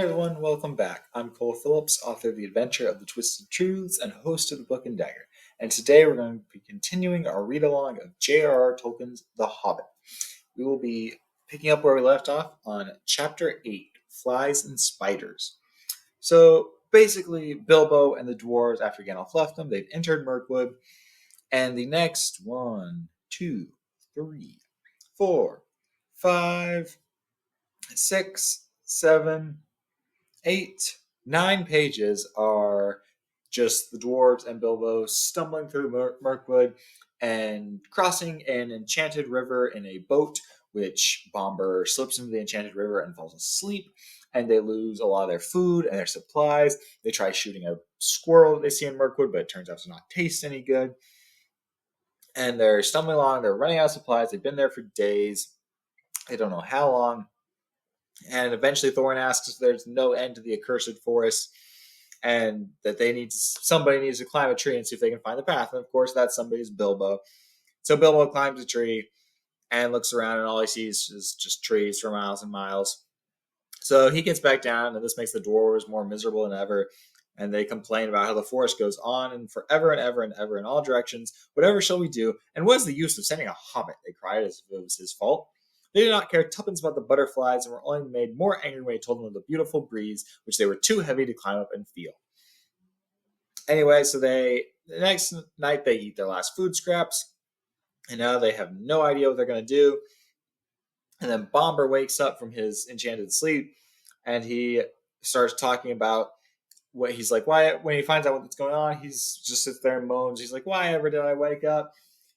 everyone, welcome back. I'm Cole Phillips, author of The Adventure of the Twisted Truths and host of the Book and Dagger. And today we're going to be continuing our read along of J.R.R. Tolkien's The Hobbit. We will be picking up where we left off on Chapter 8, Flies and Spiders. So basically, Bilbo and the dwarves, after Gandalf left them, they've entered Mirkwood. And the next 1, 2, 3, 4, 5, 6, 7, 8, 9 pages are just the dwarves and Bilbo stumbling through Mirkwood and crossing an enchanted river in a boat, which Bomber slips into the enchanted river and falls asleep, and they lose a lot of their food and their supplies. They try shooting a squirrel that they see in Mirkwood, but it turns out to not taste any good. And they're stumbling along, they're running out of supplies, they've been there for days, they don't know how long. And eventually Thorin asks if there's no end to the accursed forest and that somebody needs to climb a tree and see if they can find the path. And of course, that somebody is Bilbo. So Bilbo climbs a tree and looks around, and all he sees is just trees for miles and miles. So he gets back down, and this makes the dwarves more miserable than ever. And they complain about how the forest goes on and forever and ever and ever in all directions. Whatever shall we do? And what is the use of sending a hobbit? They cried as if it was his fault. They did not care tuppence about the butterflies and were only made more angry when he told them of the beautiful breeze, which they were too heavy to climb up and feel. Anyway, so the next night they eat their last food scraps, and now they have no idea what they're going to do. And then Bomber wakes up from his enchanted sleep, and he starts talking about what he's like, why, when he finds out what's going on, he's just sits there and moans. He's like, why ever did I wake up?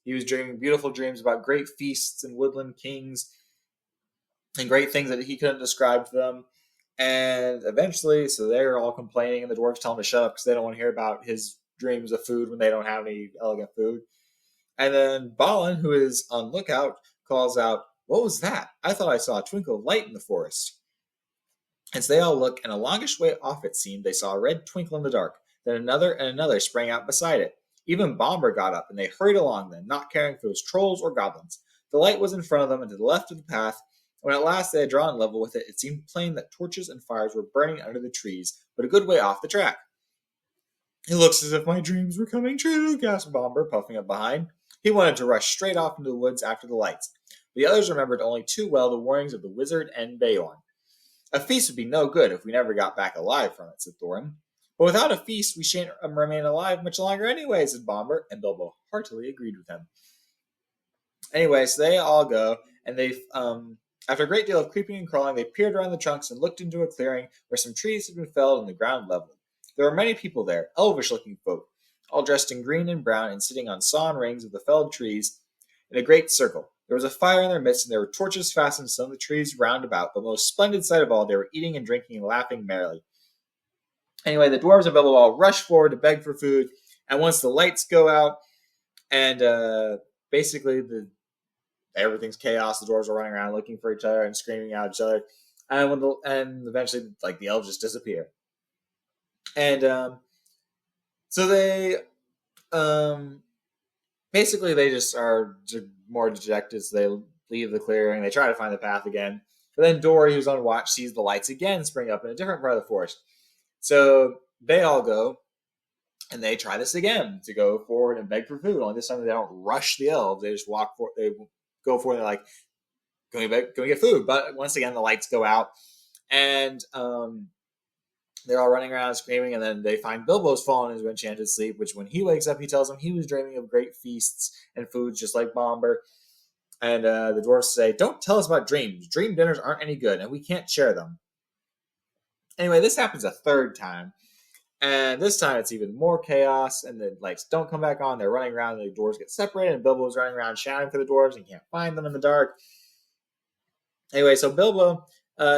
He was dreaming beautiful dreams about great feasts and woodland kings and great things that he couldn't describe to them. And eventually, so they're all complaining, and the dwarves tell him to shut up because they don't want to hear about his dreams of food when they don't have any elegant food. And then Balin, who is on lookout, calls out, what was that? I thought I saw a twinkle of light in the forest. And so they all look, and a longish way off it seemed they saw a red twinkle in the dark. Then another and another sprang out beside it. Even Bomber got up, and they hurried along then, not caring if it was trolls or goblins. The light was in front of them and to the left of the path. When at last they had drawn level with it, it seemed plain that torches and fires were burning under the trees, but a good way off the track. It looks as if my dreams were coming true, gasped Bomber, puffing up behind. He wanted to rush straight off into the woods after the lights. The others remembered only too well the warnings of the wizard and Beorn. A feast would be no good if we never got back alive from it, said Thorin. But without a feast, we shan't remain alive much longer anyway, said Bomber, and Bilbo heartily agreed with him. Anyway, so they all go, and after a great deal of creeping and crawling, they peered around the trunks and looked into a clearing where some trees had been felled and the ground leveled. There were many people there, elvish-looking folk, all dressed in green and brown and sitting on sawn rings of the felled trees in a great circle. There was a fire in their midst, and there were torches fastened to some of the trees round about, but most splendid sight of all, they were eating and drinking and laughing merrily. Anyway, the dwarves and Bilbo all rush forward to beg for food, and once the lights go out, and basically everything's chaos, the dwarves are running around looking for each other and screaming at each other, and eventually, the elves just disappear. And so they basically they just are more dejected, so they leave the clearing. They try to find the path again, but then Dory, who's on watch, sees the lights again spring up in a different part of the forest. So they all go, and they try this again to go forward and beg for food. Only this time they don't rush the elves; they just walk for. They go forward. And they're like, "Can we get food?" But once again, the lights go out, and they're all running around screaming. And then they find Bilbo's fallen into enchanted sleep. Which, when he wakes up, he tells them he was dreaming of great feasts and foods, just like Bomber. And the dwarves say, "Don't tell us about dreams. Dream dinners aren't any good, and we can't share them." Anyway, this happens a third time, and this time it's even more chaos, and the lights don't come back on. They're running around, and the dwarves get separated, and Bilbo's running around shouting for the dwarves and can't find them in the dark. Anyway, so Bilbo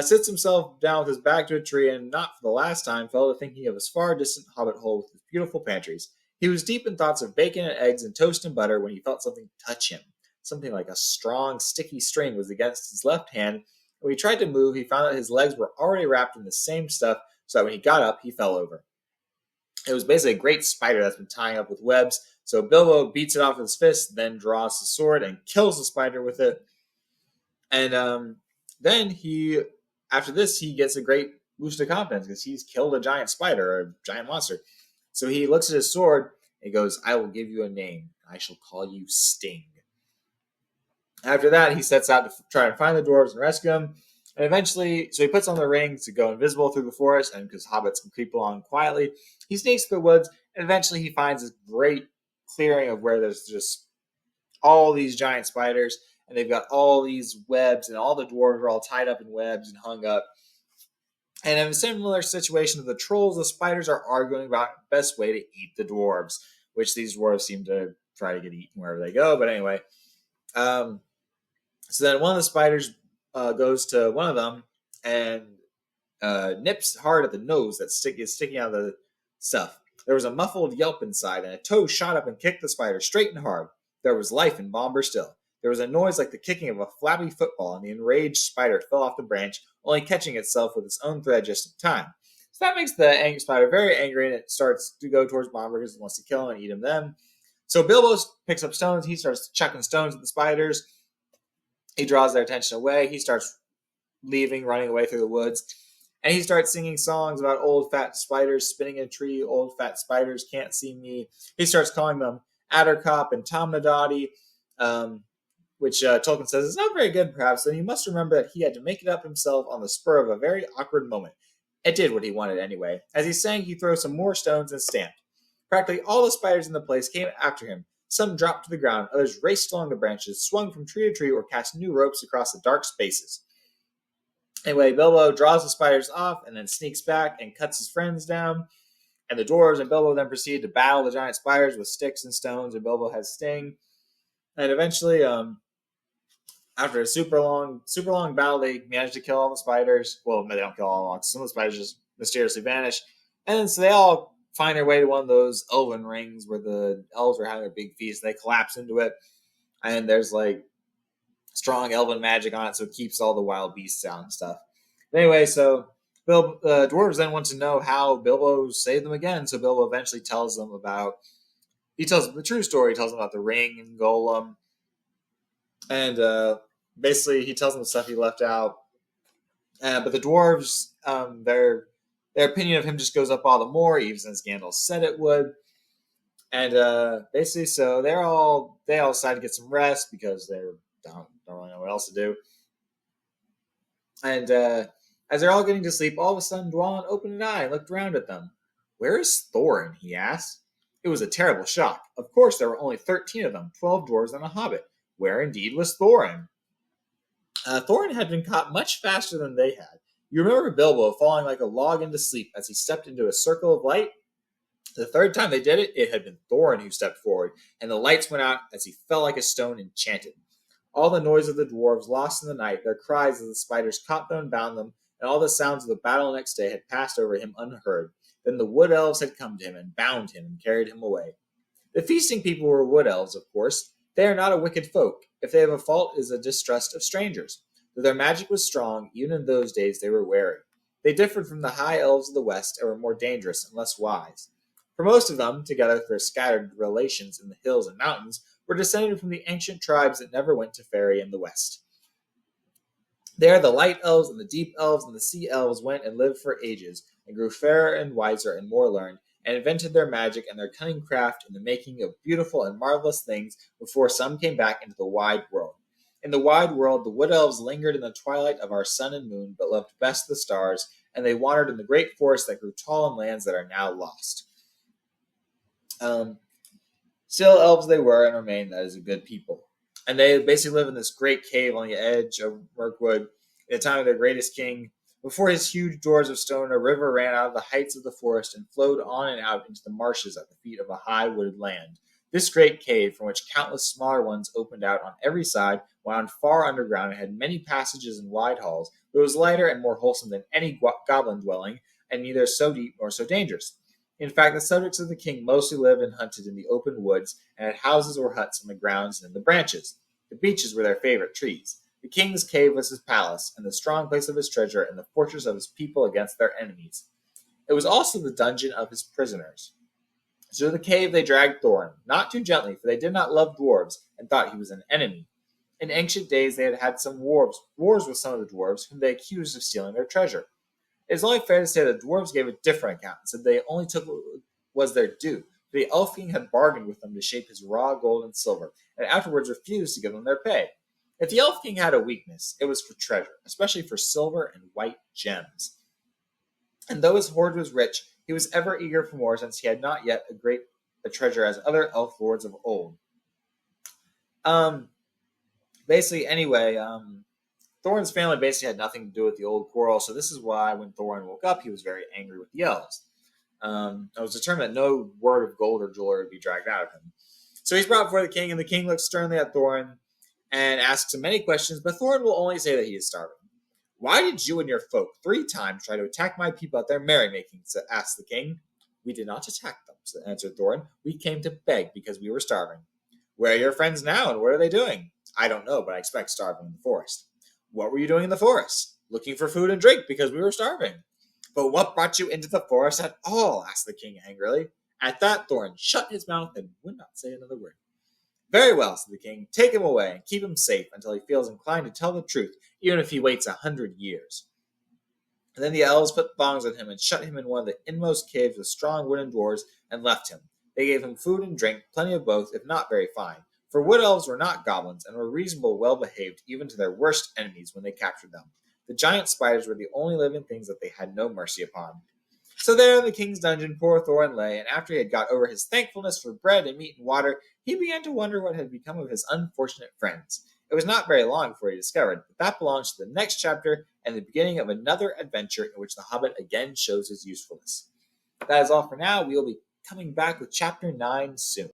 sits himself down with his back to a tree, and not for the last time fell to thinking of his far distant hobbit hole with its beautiful pantries. He was deep in thoughts of bacon and eggs and toast and butter when he felt something touch him. Something like a strong, sticky string was against his left hand. When he tried to move, he found that his legs were already wrapped in the same stuff, so that when he got up, he fell over. It was basically a great spider that's been tying up with webs, so Bilbo beats it off with his fist, then draws the sword and kills the spider with it. And then after this, he gets a great boost of confidence because he's killed a giant spider or a giant monster. So he looks at his sword and goes, "I will give you a name. I shall call you Sting." After that, he sets out to try and find the dwarves and rescue them. And eventually, so he puts on the ring to go invisible through the forest, and because hobbits can creep along quietly, he sneaks through the woods, and eventually he finds this great clearing of where there's just all these giant spiders, and they've got all these webs, and all the dwarves are all tied up in webs and hung up. And in a similar situation to the trolls, the spiders are arguing about the best way to eat the dwarves, which these dwarves seem to try to get eaten wherever they go. But anyway, so then one of the spiders goes to one of them and nips hard at the nose that is sticking out of the stuff. There was a muffled yelp inside, and a toe shot up and kicked the spider straight and hard. There was life in Bomber still. There was a noise like the kicking of a flabby football, and the enraged spider fell off the branch, only catching itself with its own thread just in time. So that makes the angry spider very angry, and it starts to go towards Bomber because it wants to kill him and eat him then. So Bilbo picks up stones. He starts chucking stones at the spiders. He draws their attention away. He starts leaving, running away through the woods. And he starts singing songs about old fat spiders spinning in a tree. Old fat spiders can't see me. He starts calling them Addercop and Tomnadotty, which Tolkien says is not very good, perhaps. And you must remember that he had to make it up himself on the spur of a very awkward moment. It did what he wanted anyway. As he sang, he threw some more stones and stamped. Practically all the spiders in the place came after him. Some dropped to the ground, others raced along the branches, swung from tree to tree, or cast new ropes across the dark spaces. Anyway, Bilbo draws the spiders off and then sneaks back and cuts his friends down. And the dwarves and Bilbo then proceed to battle the giant spiders with sticks and stones, and Bilbo has Sting. And eventually, after a super long battle, they manage to kill all the spiders. Well, they don't kill all of them. Some of the spiders just mysteriously vanish. And then so they all find their way to one of those elven rings where the elves are having a big feast. They collapse into it. And there's like strong elven magic on it, so it keeps all the wild beasts out and stuff. But anyway, so dwarves then want to know how Bilbo saved them again. So Bilbo eventually tells them the true story. He tells them about the ring and Golem. And basically he tells them the stuff he left out. But the dwarves, their opinion of him just goes up all the more, even as Gandalf said it would. And basically, so they all decide to get some rest because they don't really know what else to do. And as they're all getting to sleep, all of a sudden Dwalin opened an eye and looked around at them. "Where is Thorin?" he asked. It was a terrible shock. Of course, there were only 13 of them, 12 dwarves and a hobbit. Where indeed was Thorin? Thorin had been caught much faster than they had. You remember Bilbo falling like a log into sleep as he stepped into a circle of light? The third time they did it, it had been Thorin who stepped forward, and the lights went out as he fell like a stone enchanted. All the noise of the dwarves lost in the night, their cries as the spiders caught them and bound them, and all the sounds of the battle next day had passed over him unheard. Then the wood elves had come to him and bound him and carried him away. The feasting people were wood elves, of course. They are not a wicked folk. If they have a fault, it is a distrust of strangers. Though their magic was strong, even in those days they were wary. They differed from the high elves of the west and were more dangerous and less wise. For most of them, together with their scattered relations in the hills and mountains, were descended from the ancient tribes that never went to ferry in the west. There the light elves and the deep elves and the sea elves went and lived for ages, and grew fairer and wiser and more learned, and invented their magic and their cunning craft in the making of beautiful and marvelous things before some came back into the wide world. In the wide world, the wood elves lingered in the twilight of our sun and moon, but loved best the stars, and they wandered in the great forests that grew tall in lands that are now lost. Still elves they were and remain, that is, a good people. And they basically live in this great cave on the edge of Mirkwood in the time of their greatest king. Before his huge doors of stone, a river ran out of the heights of the forest and flowed on and out into the marshes at the feet of a high wooded land. This great cave, from which countless smaller ones opened out on every side, went on far underground and had many passages and wide halls, but it was lighter and more wholesome than any goblin dwelling, and neither so deep nor so dangerous. In fact, the subjects of the king mostly lived and hunted in the open woods, and had houses or huts on the grounds and in the branches. The beeches were their favorite trees. The king's cave was his palace, and the strong place of his treasure, and the fortress of his people against their enemies. It was also the dungeon of his prisoners. So to the cave they dragged Thorin, not too gently, for they did not love dwarves, and thought he was an enemy. In ancient days they had had some wars with some of the dwarves, whom they accused of stealing their treasure. It is only fair to say that the dwarves gave a different account and said they only took what was their due. The Elf King had bargained with them to shape his raw gold and silver, and afterwards refused to give them their pay. If the Elf King had a weakness, it was for treasure, especially for silver and white gems. And though his hoard was rich, he was ever eager for more, since he had not yet a treasure as other elf lords of old. Um, Thorin's family basically had nothing to do with the old quarrel, so this is why when Thorin woke up, he was very angry with the elves. It was determined that no word of gold or jewelry would be dragged out of him. So he's brought before the king, and the king looks sternly at Thorin and asks him many questions, but Thorin will only say that he is starving. "Why did you and your folk 3 times try to attack my people at their merrymaking?" asked the king. "We did not attack them," answered Thorin. "We came to beg because we were starving." "Where are your friends now, and what are they doing?" "I don't know, but I expect starving in the forest." "What were you doing in the forest?" "Looking for food and drink because we were starving." "But what brought you into the forest at all?" asked the king angrily. At that, Thorin shut his mouth and would not say another word. "Very well," said the king. "Take him away and keep him safe until he feels inclined to tell the truth, even if he waits 100 years. And then the elves put thongs on him and shut him in one of the inmost caves with strong wooden doors and left him. They gave him food and drink, plenty of both, if not very fine, for wood elves were not goblins and were reasonable, well-behaved even to their worst enemies when they captured them. The giant spiders were the only living things that they had no mercy upon. So there in the king's dungeon poor Thorin lay, and after he had got over his thankfulness for bread and meat and water, he began to wonder what had become of his unfortunate friends. It was not very long before he discovered that that belongs to the next chapter and the beginning of another adventure in which the Hobbit again shows his usefulness. That is all for now. We will be coming back with chapter 9 soon.